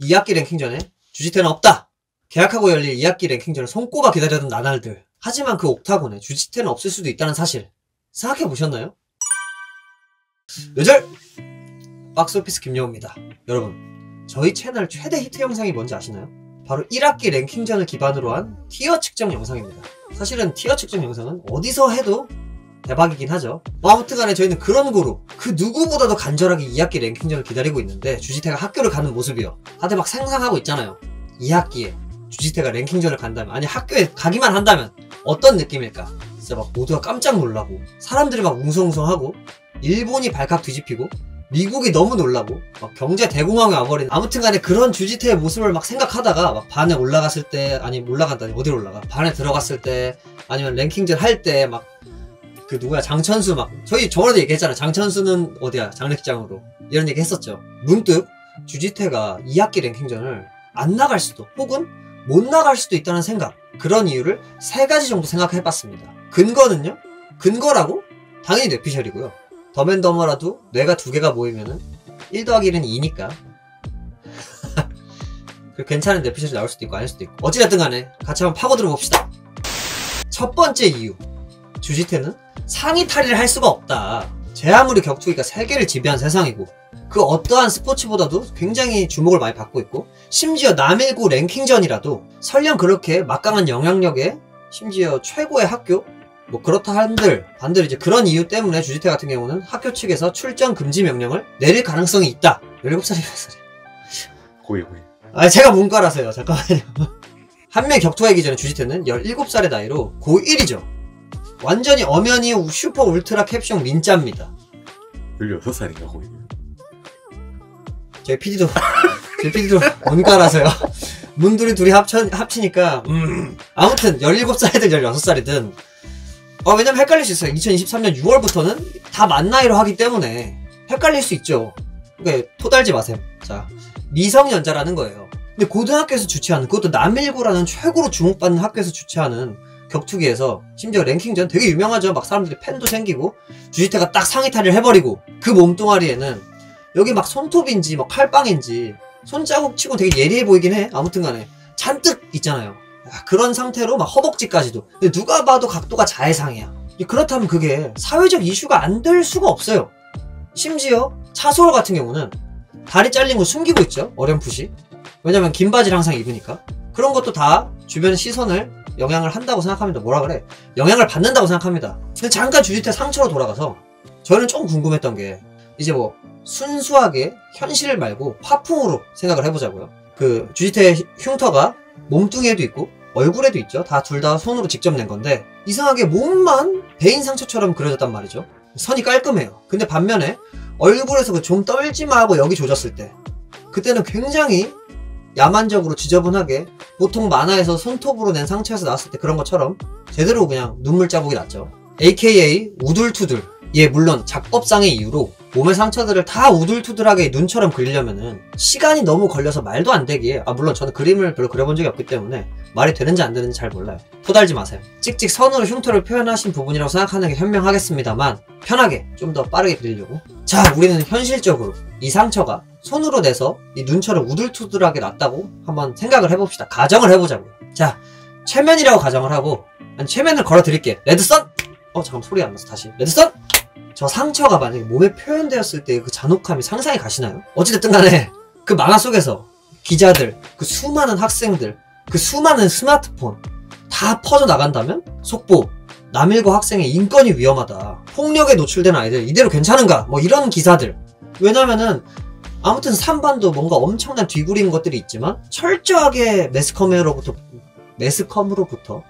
2학기 랭킹전에 주지태는 없다. 계약하고 열릴 2학기 랭킹전을 손꼽아 기다렸던 나날들. 하지만 그 옥타곤에 주지태는 없을 수도 있다는 사실 생각해보셨나요? 요절 박스오피스 김여우입니다. 여러분, 저희 채널 최대 히트 영상이 뭔지 아시나요? 바로 1학기 랭킹전을 기반으로 한 티어 측정 영상입니다. 사실은 티어 측정 영상은 어디서 해도 대박이긴 하죠. 아무튼 간에 저희는 그런 거로 그 누구보다도 간절하게 2학기 랭킹전을 기다리고 있는데, 주지태가 학교를 가는 모습이요, 다들 막 상상하고 있잖아요. 2학기에 주지태가 랭킹전을 간다면, 아니 학교에 가기만 한다면 어떤 느낌일까? 진짜 막 모두가 깜짝 놀라고, 사람들이 막 웅성웅성하고, 일본이 발칵 뒤집히고, 미국이 너무 놀라고, 막 경제 대공황이 와버린, 아무튼 간에 그런 주지태의 모습을 막 생각하다가 막 반에 올라갔을 때, 아니 올라간다니 어디로 올라가, 반에 들어갔을 때, 아니면 랭킹전 할 때 막 그 누구야, 장천수, 막 저희 저번에도 얘기했잖아. 장천수는 어디야, 장례식장으로, 이런 얘기 했었죠. 문득 주지태가 2학기 랭킹전을 안 나갈 수도, 혹은 못 나갈 수도 있다는 생각, 그런 이유를 3가지 정도 생각해봤습니다. 근거는요? 근거라고? 당연히 뇌피셜이고요. 더맨더머라도 뇌가 2개가 모이면은 1 더하기 1은 2니까 괜찮은 뇌피셜이 나올 수도 있고 아닐 수도 있고, 어찌됐든 간에 같이 한번 파고들어 봅시다. 첫 번째 이유, 주지태는 상위 탈의를 할 수가 없다. 제 아무리 격투기가 세계를 지배한 세상이고, 그 어떠한 스포츠보다도 굉장히 주목을 많이 받고 있고, 심지어 남일구 랭킹전이라도 설령 그렇게 막강한 영향력에 심지어 최고의 학교, 뭐 그렇다 한들 반들 이제 그런 이유 때문에 주지태 같은 경우는 학교 측에서 출전 금지 명령을 내릴 가능성이 있다. 17살이 몇 살이야? 고이. 아, 제가 문과라서요. 잠깐만요. 한 명이 격투하기 전에 주지태는 17살의 나이로 고1이죠. 완전히 엄연히 슈퍼 울트라 캡숑 닌자입니다. 16살인가 거의. 저희 PD도 문과라서요. 문둘이 둘이 합치니까 아무튼 17살이든 16살이든 왜냐면 헷갈릴 수 있어요. 2023년 6월부터는 다 만 나이로 하기 때문에 헷갈릴 수 있죠. 그러니까 토달지 마세요. 자, 미성년자라는 거예요. 근데 고등학교에서 주최하는, 그것도 남일구라는 최고로 주목받는 학교에서 주최하는 격투기에서 심지어 랭킹전 되게 유명하죠. 막 사람들이 팬도 생기고, 주지태가 딱 상위 탈의를 해버리고, 그 몸뚱아리에는 여기 막 손톱인지 막 칼빵인지 손자국 치고 되게 예리해 보이긴 해. 아무튼 간에 잔뜩 있잖아요. 그런 상태로 막 허벅지까지도. 근데 누가 봐도 각도가 자해상이야. 그렇다면 그게 사회적 이슈가 안 될 수가 없어요. 심지어 차소월 같은 경우는 다리 잘린 거 숨기고 있죠. 어렴풋이. 왜냐면 긴 바지를 항상 입으니까. 그런 것도 다 주변 시선을 영향을 한다고 생각합니다. 뭐라 그래? 영향을 받는다고 생각합니다. 근데 잠깐 주지태 상처로 돌아가서 저는 좀 궁금했던 게, 이제 뭐 순수하게 현실 말고 화풍으로 생각을 해보자고요. 그 주지태의 흉터가 몸뚱이에도 있고 얼굴에도 있죠. 다 둘 다 손으로 직접 낸 건데, 이상하게 몸만 배인 상처처럼 그려졌단 말이죠. 선이 깔끔해요. 근데 반면에 얼굴에서 그 좀 떨지마 하고 여기 조졌을 때, 그때는 굉장히 야만적으로 지저분하게, 보통 만화에서 손톱으로 낸 상처에서 나왔을 때 그런 것처럼 제대로 그냥 눈물 자국이 났죠. AKA 우둘투둘. 예, 물론 작법상의 이유로 몸의 상처들을 다 우둘투둘하게 눈처럼 그리려면은 시간이 너무 걸려서 말도 안 되기에, 물론 저는 그림을 별로 그려본 적이 없기 때문에 말이 되는지 안 되는지 잘 몰라요. 토달지 마세요. 찍찍 선으로 흉터를 표현하신 부분이라고 생각하는 게 현명하겠습니다만, 편하게 좀 더 빠르게 그리려고. 자, 우리는 현실적으로 이 상처가 손으로 내서 이 눈처럼 우둘투둘하게 났다고 한번 생각을 해봅시다. 가정을 해보자고요. 자, 최면이라고 가정을 하고, 아니 최면을 걸어드릴게. 레드선! 잠깐 소리 안 나서 다시. 레드선! 저 상처가 만약에 몸에 표현되었을 때 그 잔혹함이 상상이 가시나요? 어찌됐든 간에 그 만화 속에서 기자들, 그 수많은 학생들, 그 수많은 스마트폰 다 퍼져나간다면 속보, 남일구 학생의 인권이 위험하다, 폭력에 노출된 아이들 이대로 괜찮은가, 뭐 이런 기사들. 왜냐면은 아무튼 산반도 뭔가 엄청난 뒤구린 것들이 있지만 철저하게 매스컴으로부터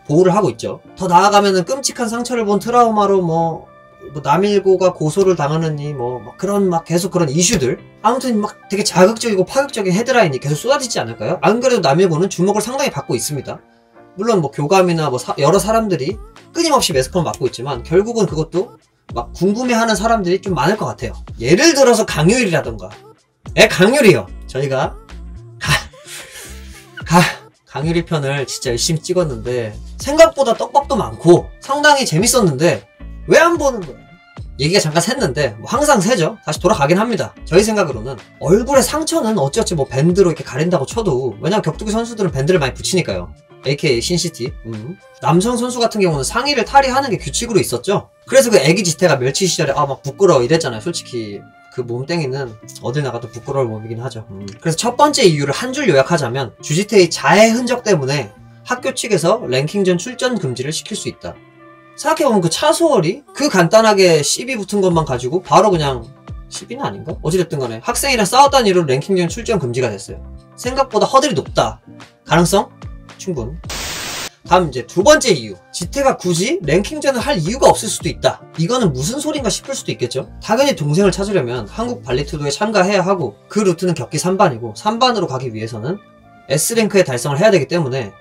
보호를 하고 있죠. 더 나아가면은 끔찍한 상처를 본 트라우마로 뭐 남일구가 고소를 당하느니 뭐 그런 막 계속 그런 이슈들, 아무튼 막 되게 자극적이고 파격적인 헤드라인이 계속 쏟아지지 않을까요? 안 그래도 남일구는 주목을 상당히 받고 있습니다. 물론 뭐 교감이나 뭐 여러 사람들이 끊임없이 매스컴을 맡고 있지만, 결국은 그것도 막 궁금해하는 사람들이 좀 많을 것 같아요. 예를 들어서 강유일이라던가. 강유리요. 저희가 강유리 편을 진짜 열심히 찍었는데 생각보다 떡밥도 많고 상당히 재밌었는데 왜 안 보는 거야? 얘기가 잠깐 샜는데 뭐 항상 새죠. 다시 돌아가긴 합니다. 저희 생각으로는 얼굴의 상처는 어찌어찌 뭐 밴드로 이렇게 가린다고 쳐도, 왜냐면 격투기 선수들은 밴드를 많이 붙이니까요. AKA 신시티. 남성 선수 같은 경우는 상의를 탈의하는 게 규칙으로 있었죠. 그래서 그 애기 지태가 멸치 시절에 막 부끄러워 이랬잖아요. 솔직히 그 몸땡이는 어딜 나가도 부끄러울 몸이긴 하죠. 그래서 첫 번째 이유를 한 줄 요약하자면, 주지태의 자해 흔적 때문에 학교 측에서 랭킹전 출전 금지를 시킬 수 있다. 생각해보면 그 차소월이 그 간단하게 시비 붙은 것만 가지고 바로 그냥, 시비는 아닌가? 어찌됐든 간에 학생이랑 싸웠다는 이유로 랭킹전 출전 금지가 됐어요. 생각보다 허들이 높다. 가능성? 충분. 다음 이제 두 번째 이유. 지태가 굳이 랭킹전을 할 이유가 없을 수도 있다. 이거는 무슨 소린가 싶을 수도 있겠죠. 당연히 동생을 찾으려면 한국 발리투도에 참가해야 하고, 그 루트는 격기 3반이고 3반으로 가기 위해서는 S랭크에 달성을 해야 되기 때문에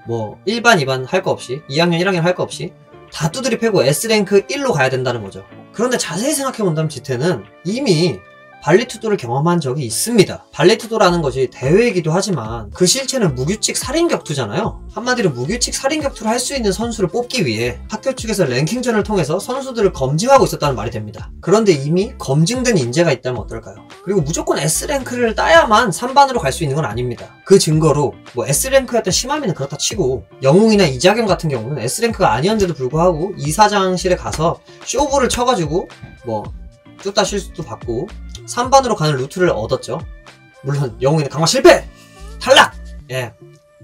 뭐 1반, 2반 할 거 없이, 2학년, 1학년 할 거 없이 다 두드리 패고 S랭크 1로 가야 된다는 거죠. 그런데 자세히 생각해본다면 지태는 이미 발리투도를 경험한 적이 있습니다. 발리투도라는 것이 대회이기도 하지만 그 실체는 무규칙 살인격투잖아요. 한마디로 무규칙 살인격투를 할 수 있는 선수를 뽑기 위해 학교 측에서 랭킹전을 통해서 선수들을 검증하고 있었다는 말이 됩니다. 그런데 이미 검증된 인재가 있다면 어떨까요? 그리고 무조건 S랭크를 따야만 3반으로 갈 수 있는 건 아닙니다. 그 증거로 뭐 S랭크였던 시마미는 그렇다 치고, 영웅이나 이자경 같은 경우는 S랭크가 아니었는데도 불구하고 이사장실에 가서 쇼부를 쳐가지고 뭐 뚝따 실수도 받고 3반으로 가는 루트를 얻었죠. 물론 영웅이는 강화 실패! 탈락! 예,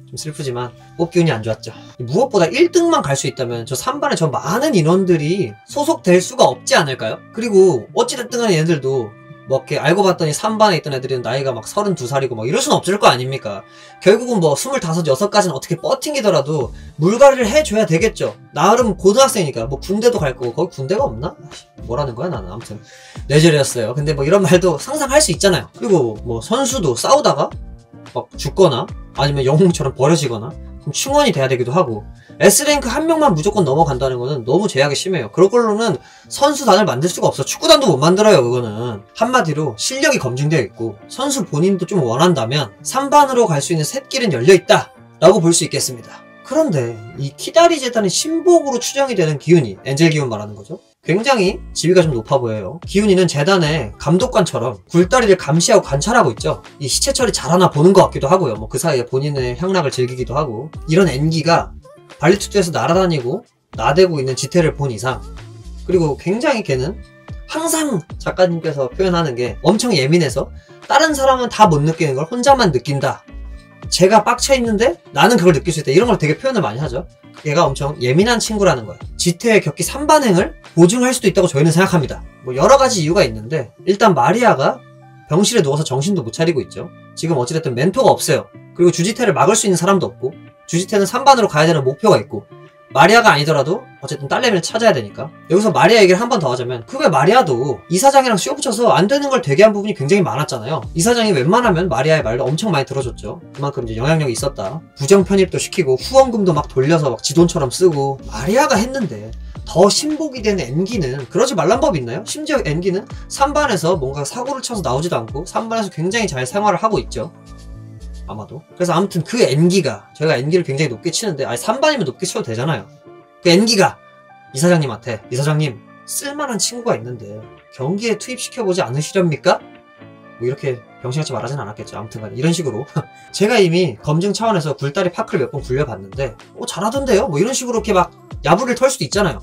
좀 슬프지만 뽑기 운이 안 좋았죠. 무엇보다 1등만 갈 수 있다면 저 3반에 저 많은 인원들이 소속될 수가 없지 않을까요? 그리고 어찌됐든 간에 얘네들도 뭐 이렇게 알고 봤더니 3반에 있던 애들은 나이가 막 32살이고 막 이럴 순 없을 거 아닙니까? 결국은 뭐 25, 6까지는 어떻게 버팅기더라도 물갈이를 해줘야 되겠죠. 나름 고등학생이니까. 뭐 군대도 갈 거고. 거기 군대가 없나? 뭐라는 거야 나는. 아무튼 뇌절이었어요. 근데 뭐 이런 말도 상상할 수 있잖아요. 그리고 뭐 선수도 싸우다가 막 죽거나 아니면 영웅처럼 버려지거나 그럼 충원이 돼야 되기도 하고, S랭크 한 명만 무조건 넘어간다는 거는 너무 제약이 심해요. 그런 걸로는 선수단을 만들 수가 없어. 축구단도 못 만들어요. 그거는 한마디로 실력이 검증되어 있고 선수 본인도 좀 원한다면 3반으로 갈 수 있는 샛길은 열려있다 라고 볼 수 있겠습니다. 그런데 이 키다리 재단의 신복으로 추정이 되는 기훈이, 엔젤 기훈 말하는 거죠. 굉장히 지위가 좀 높아 보여요. 기훈이는 재단의 감독관처럼 굴다리를 감시하고 관찰하고 있죠. 이 시체 처리 잘하나 보는 것 같기도 하고요. 뭐 그 사이에 본인의 향락을 즐기기도 하고. 이런 N기가 발리투도에서 날아다니고 나대고 있는 지태를 본 이상, 그리고 굉장히 걔는 항상 작가님께서 표현하는 게 엄청 예민해서 다른 사람은 다 못 느끼는 걸 혼자만 느낀다. 제가 빡쳐 있는데 나는 그걸 느낄 수 있다. 이런 걸 되게 표현을 많이 하죠. 얘가 엄청 예민한 친구라는 거예요. 지태의 격기 3반행을 보증할 수도 있다고 저희는 생각합니다. 뭐 여러 가지 이유가 있는데, 일단 마리아가 병실에 누워서 정신도 못 차리고 있죠. 지금 어찌됐든 멘토가 없어요. 그리고 주지태를 막을 수 있는 사람도 없고, 주지태는 3반으로 가야 되는 목표가 있고, 마리아가 아니더라도 어쨌든 딸내미를 찾아야 되니까. 여기서 마리아 얘기를 한 번 더 하자면, 그 외 마리아도 이사장이랑 쇼 붙여서 안 되는 걸 되게 한 부분이 굉장히 많았잖아요. 이사장이 웬만하면 마리아의 말도 엄청 많이 들어줬죠. 그만큼 이제 영향력이 있었다. 부정 편입도 시키고 후원금도 막 돌려서 막 지돈처럼 쓰고. 마리아가 했는데 더 신복이 된 N기는 그러지 말란 법 있나요? 심지어 N기는 3반에서 뭔가 사고를 쳐서 나오지도 않고 3반에서 굉장히 잘 생활을 하고 있죠. 아마도. 그래서 아무튼 그 N기가, 저희가 N기를 굉장히 높게 치는데, 아니 3반이면 높게 쳐도 되잖아요. 그 N기가 이사장님한테, 이사장님 쓸만한 친구가 있는데 경기에 투입시켜보지 않으시렵니까? 뭐 이렇게 병신같이 말하진 않았겠죠. 아무튼 간에 이런 식으로 제가 이미 검증 차원에서 굴다리 파크를 몇 번 굴려봤는데 잘하던데요? 뭐 이런 식으로 이렇게 막 야부를 털 수도 있잖아요.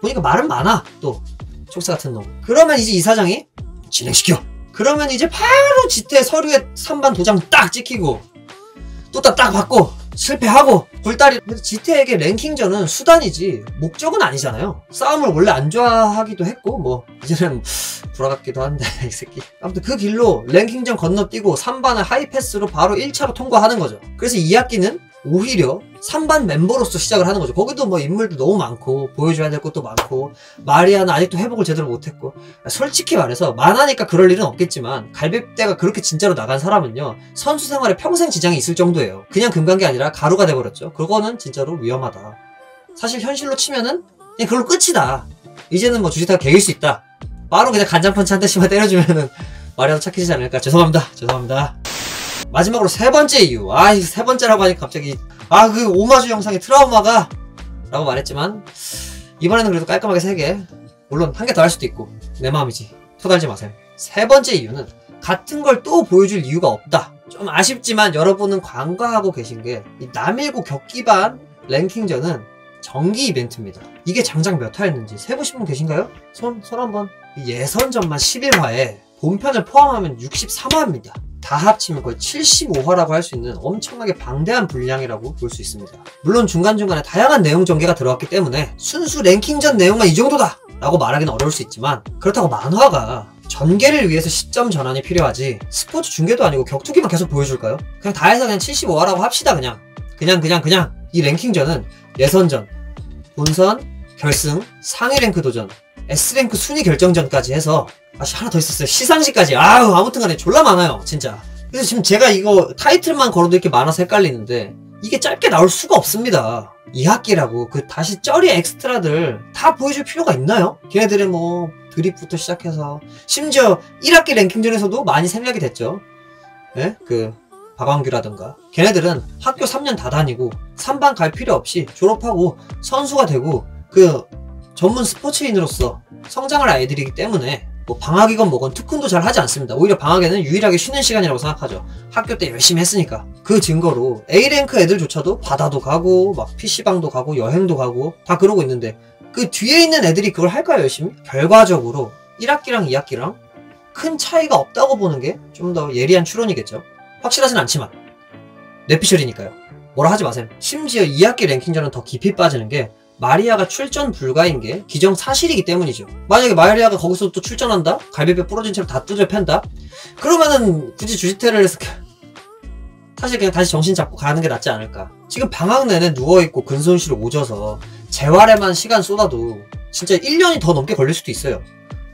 보니까 말은 많아. 또 촉새 같은 놈. 그러면 이제 이사장이 진행시켜. 그러면 이제 바로 지태 서류에 3반 도장 딱 찍히고 또 딱 받고 실패하고. 굴다리. 지태에게 랭킹전은 수단이지 목적은 아니잖아요. 싸움을 원래 안 좋아하기도 했고, 뭐 이제는 불화 같기도 한데 이 새끼. 아무튼 그 길로 랭킹전 건너뛰고 3반을 하이패스로 바로 1차로 통과하는 거죠. 그래서 2학기는 오히려 3반 멤버로서 시작을 하는 거죠. 거기도 뭐 인물도 너무 많고 보여줘야 될 것도 많고, 마리아는 아직도 회복을 제대로 못했고. 솔직히 말해서 만화니까 그럴 일은 없겠지만 갈비뼈가 그렇게 진짜로 나간 사람은요 선수 생활에 평생 지장이 있을 정도예요. 그냥 금간 게 아니라 가루가 돼버렸죠. 그거는 진짜로 위험하다. 사실 현실로 치면은 그냥 그걸로 끝이다. 이제는 뭐 주지타가 개길 수 있다. 바로 그냥 간장펀치 한 대씩만 때려주면은 마리아도 착해지지 않을까. 죄송합니다. 마지막으로 세 번째 이유. 세 번째라고 하니까 갑자기 그 오마주 영상의 트라우마가 라고 말했지만, 이번에는 그래도 깔끔하게 3개. 물론 한 개 더 할 수도 있고 내 마음이지. 토달지 마세요. 세 번째 이유는 같은 걸 또 보여줄 이유가 없다. 좀 아쉽지만 여러분은 간과하고 계신 게 이 남일고 격기반 랭킹전은 정기 이벤트입니다. 이게 장장 몇 화였는지 세보신 분 계신가요? 손 한번. 예선전만 11화에 본편을 포함하면 63화입니다. 다 합치면 거의 75화라고 할 수 있는 엄청나게 방대한 분량이라고 볼 수 있습니다. 물론 중간중간에 다양한 내용 전개가 들어갔기 때문에 순수 랭킹전 내용만 이 정도다! 라고 말하기는 어려울 수 있지만 그렇다고 만화가 전개를 위해서 시점 전환이 필요하지 스포츠 중계도 아니고 격투기만 계속 보여줄까요? 그냥 다 해서 그냥 75화라고 합시다. 그냥 이 랭킹전은 예선전, 본선, 결승, 상위 랭크 도전, S랭크 순위 결정전까지 해서 하나 더 있었어요. 시상식까지. 아무튼 간에 졸라 많아요. 진짜. 그래서 지금 제가 이거 타이틀만 걸어도 이렇게 많아서 헷갈리는데 이게 짧게 나올 수가 없습니다. 2학기라고 그 다시 쩌리 엑스트라들 다 보여줄 필요가 있나요? 걔네들의 뭐 드립부터 시작해서 심지어 1학기 랭킹전에서도 많이 생략이 됐죠. 예? 그 박완규라든가 걔네들은 학교 3년 다 다니고 3반 갈 필요 없이 졸업하고 선수가 되고 그 전문 스포츠인으로서 성장할 아이들이기 때문에 뭐 방학이건 뭐건 특훈도 잘 하지 않습니다. 오히려 방학에는 유일하게 쉬는 시간이라고 생각하죠. 학교 때 열심히 했으니까. 그 증거로 A랭크 애들조차도 바다도 가고 막 PC방도 가고 여행도 가고 다 그러고 있는데 그 뒤에 있는 애들이 그걸 할까요, 열심히? 결과적으로 1학기랑 2학기랑 큰 차이가 없다고 보는 게 좀 더 예리한 추론이겠죠. 확실하진 않지만 뇌피셜이니까요. 뭐라 하지 마세요. 심지어 2학기 랭킹전은 더 깊이 빠지는 게 마리아가 출전 불가인 게 기정사실이기 때문이죠. 만약에 마리아가 거기서 또 출전한다? 갈비뼈 부러진 채로 다 두드려 팬다? 그러면은 굳이 주지태를 해서 사실 그냥 다시 정신 잡고 가는 게 낫지 않을까. 지금 방학 내내 누워있고 근손실을 오져서 재활에만 시간 쏟아도 진짜 1년이 더 넘게 걸릴 수도 있어요.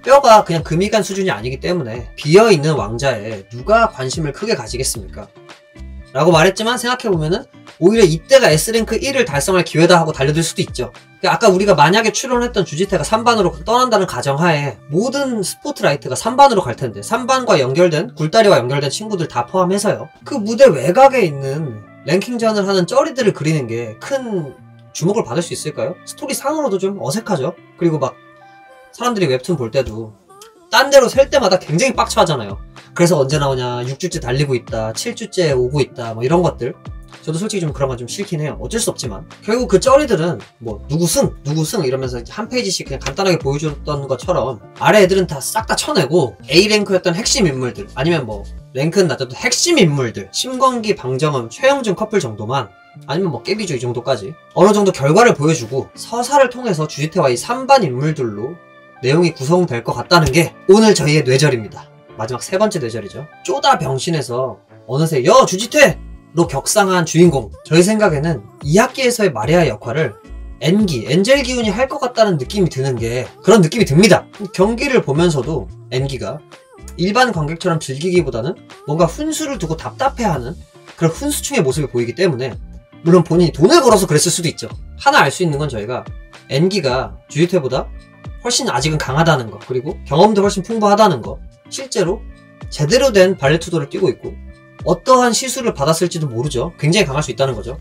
뼈가 그냥 금이간 수준이 아니기 때문에 비어있는 왕자에 누가 관심을 크게 가지겠습니까? 라고 말했지만 생각해보면은 오히려 이때가 S랭크 1을 달성할 기회다 하고 달려들 수도 있죠. 그러니까 아까 우리가 만약에 추론했던 주지태가 3반으로 떠난다는 가정하에 모든 스포트라이트가 3반으로 갈 텐데 3반과 연결된 굴다리와 연결된 친구들 다 포함해서요. 그 무대 외곽에 있는 랭킹전을 하는 쩌리들을 그리는 게 큰 주목을 받을 수 있을까요? 스토리 상으로도 좀 어색하죠. 그리고 막 사람들이 웹툰 볼 때도 딴 데로 셀 때마다 굉장히 빡쳐 하잖아요. 그래서 언제 나오냐, 6주째 달리고 있다, 7주째 오고 있다, 뭐 이런 것들. 저도 솔직히 좀 그런 건 좀 싫긴 해요. 어쩔 수 없지만. 결국 그 쩌리들은 뭐 누구 승 이러면서 한 페이지씩 그냥 간단하게 보여줬던 것처럼 아래 애들은 다 싹 다 쳐내고 A랭크였던 핵심 인물들 아니면 뭐 랭크는 낮아도 핵심 인물들 심건기, 방정음, 최영준 커플 정도만 아니면 뭐 깨비주 이 정도까지 어느 정도 결과를 보여주고 서사를 통해서 주지태와 이 3반 인물들로 내용이 구성될 것 같다는 게 오늘 저희의 뇌절입니다. 마지막 세 번째 뇌절이죠. 쪼다 병신에서 어느새 주지태로 격상한 주인공. 저희 생각에는 2학기에서의 마리아의 역할을 엔젤 기운이 할 것 같다는 느낌이 드는 게 그런 느낌이 듭니다. 경기를 보면서도 엔기가 일반 관객처럼 즐기기보다는 뭔가 훈수를 두고 답답해하는 그런 훈수충의 모습이 보이기 때문에 물론 본인이 돈을 걸어서 그랬을 수도 있죠. 하나 알 수 있는 건 저희가 엔기가 주지태보다 훨씬 아직은 강하다는 거, 그리고 경험도 훨씬 풍부하다는 거, 실제로 제대로 된 발레 투도를 뛰고 있고 어떠한 시술을 받았을지도 모르죠. 굉장히 강할 수 있다는 거죠.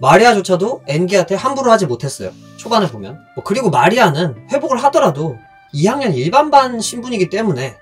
마리아조차도 엔기한테 함부로 하지 못했어요. 초반을 보면. 그리고 마리아는 회복을 하더라도 2학년 일반반 신분이기 때문에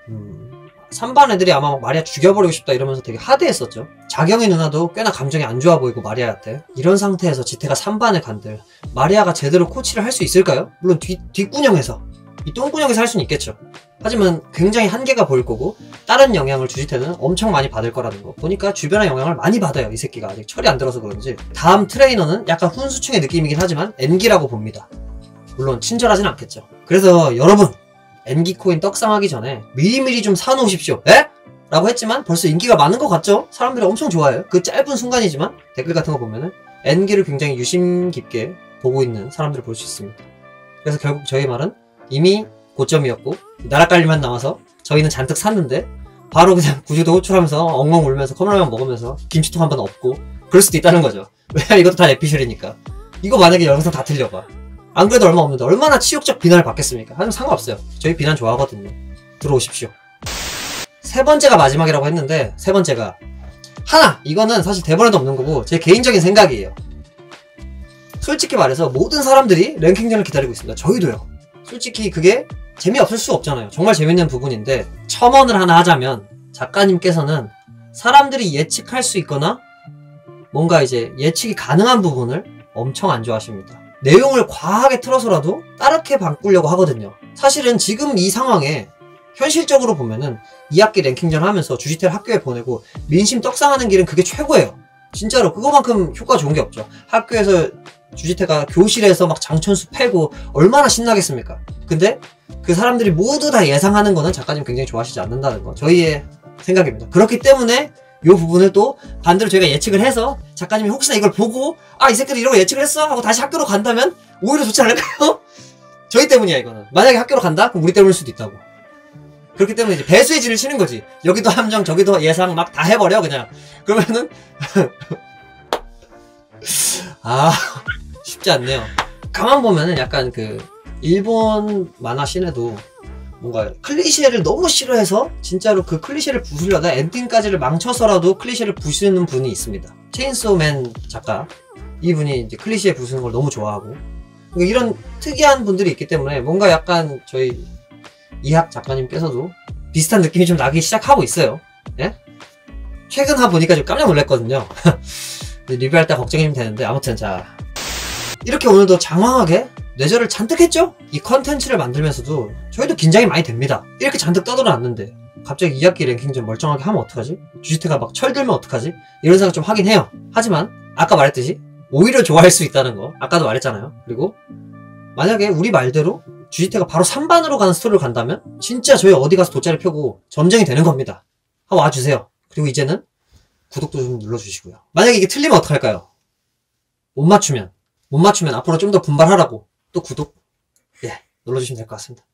3반 애들이 아마 마리아 죽여버리고 싶다 이러면서 되게 하대했었죠. 자경이 누나도 꽤나 감정이 안 좋아 보이고 마리아한테. 이런 상태에서 지태가 3반에 간들 마리아가 제대로 코치를 할 수 있을까요? 물론 뒷구녕에서 이 똥구녕에서 할 수는 있겠죠. 하지만 굉장히 한계가 보일 거고 다른 영향을 주지태는 엄청 많이 받을 거라는 거 보니까 주변의 영향을 많이 받아요. 이 새끼가 아직 철이 안 들어서 그런지. 다음 트레이너는 약간 훈수충의 느낌이긴 하지만 엔기라고 봅니다. 물론 친절하진 않겠죠. 그래서 여러분 엔기 코인 떡상하기 전에 미리미리 좀 사놓으십시오. 에? 라고 했지만 벌써 인기가 많은 것 같죠? 사람들이 엄청 좋아해요. 그 짧은 순간이지만 댓글 같은 거 보면은 엔기를 굉장히 유심 깊게 보고 있는 사람들을 볼 수 있습니다. 그래서 결국 저희 말은 이미 고점이었고 나락갈리만 나와서 저희는 잔뜩 샀는데 바로 그냥 구주도 호출하면서 엉엉 울면서 컵라면 먹으면서 김치통 한번 엎고 그럴 수도 있다는 거죠. 왜냐면 이것도 다 에피셜이니까. 이거 만약에 영상 다 틀려봐. 안 그래도 얼마 없는데 얼마나 치욕적 비난을 받겠습니까? 하지만 상관없어요. 저희 비난 좋아하거든요. 들어오십시오. 세 번째가 마지막이라고 했는데 세 번째가 하나! 이거는 사실 대본에도 없는 거고 제 개인적인 생각이에요. 솔직히 말해서 모든 사람들이 랭킹전을 기다리고 있습니다. 저희도요. 솔직히 그게 재미없을 수 없잖아요. 정말 재밌는 부분인데 첨언을 하나 하자면 작가님께서는 사람들이 예측할 수 있거나 뭔가 이제 예측이 가능한 부분을 엄청 안 좋아하십니다. 내용을 과하게 틀어서라도 따르게 바꾸려고 하거든요. 사실은 지금 이 상황에 현실적으로 보면은 2학기 랭킹전 하면서 주지태를 학교에 보내고 민심 떡상하는 길은 그게 최고예요. 진짜로 그거만큼 효과 좋은 게 없죠. 학교에서 주지태가 교실에서 막 장천수 패고 얼마나 신나겠습니까? 근데 그 사람들이 모두 다 예상하는 거는 작가님 굉장히 좋아하시지 않는다는 거, 저희의 생각입니다. 그렇기 때문에 이 부분을 또 반대로 저희가 예측을 해서 작가님이 혹시나 이걸 보고 아, 이 새끼들 이런 거 예측을 했어? 하고 다시 학교로 간다면 오히려 좋지 않을까요? 저희 때문이야 이거는. 만약에 학교로 간다? 그럼 우리 때문일 수도 있다고. 그렇기 때문에 이제 배수의 진을 치는 거지. 여기도 함정 저기도 예상 막 다 해버려 그냥. 그러면은 아, 쉽지 않네요. 가만 보면은 약간 그 일본 만화 씬에도 뭔가 클리셰를 너무 싫어해서 진짜로 그 클리셰를 부수려다 엔딩까지를 망쳐서라도 클리셰를 부수는 분이 있습니다. 체인소맨 작가, 이분이 이제 클리셰 부수는 걸 너무 좋아하고, 그러니까 이런 특이한 분들이 있기 때문에 뭔가 약간 저희 이학 작가님께서도 비슷한 느낌이 좀 나기 시작하고 있어요. 예? 최근 화 보니까 좀 깜짝 놀랐거든요. 리뷰할 때 걱정이 되는데, 아무튼 자, 이렇게 오늘도 장황하게 뇌절을 잔뜩 했죠? 이 컨텐츠를 만들면서도 저희도 긴장이 많이 됩니다. 이렇게 잔뜩 떠들어놨는데 갑자기 2학기 랭킹전 멀쩡하게 하면 어떡하지? 주지태가 막 철들면 어떡하지? 이런 생각 좀 하긴 해요. 하지만 아까 말했듯이 오히려 좋아할 수 있다는 거 아까도 말했잖아요. 그리고 만약에 우리 말대로 주지태가 바로 3반으로 가는 스토리로 간다면 진짜 저희 어디 가서 돗자리 펴고 점쟁이 되는 겁니다. 한번 와주세요. 그리고 이제는 구독도 좀 눌러주시고요. 만약에 이게 틀리면 어떡할까요? 못 맞추면 앞으로 좀 더 분발하라고 또 구독, 예, 눌러주시면 될 것 같습니다.